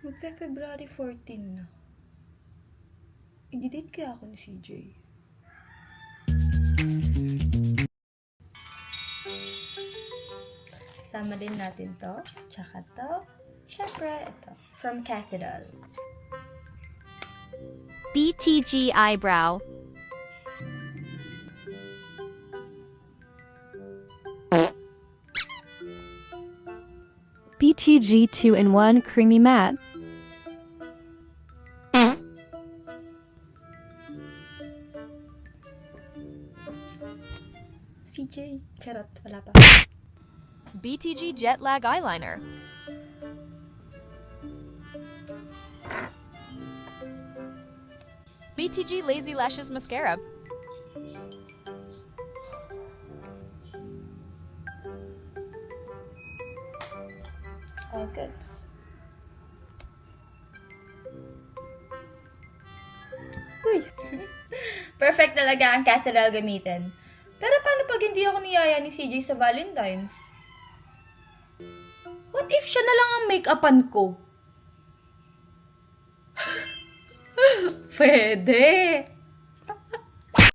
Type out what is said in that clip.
Magfe-February 14 na. I-date kaya ako ni CJ. Sama din natin to. Tsaka to. Syempre, ito. From Cathedral. BTG eyebrow. BTG 2-in-1 Creamy Matte. CJ. Charot. Wala pa. BTG Jet Lag Eyeliner. BTG Lazy Lashes Mascara. All good. Uy! Perfect talaga ang Cathedral gamitin. Pero paano pag hindi ako niyaya ni CJ sa Valentine's? What if siya na lang ang make-upan ko? Pwede!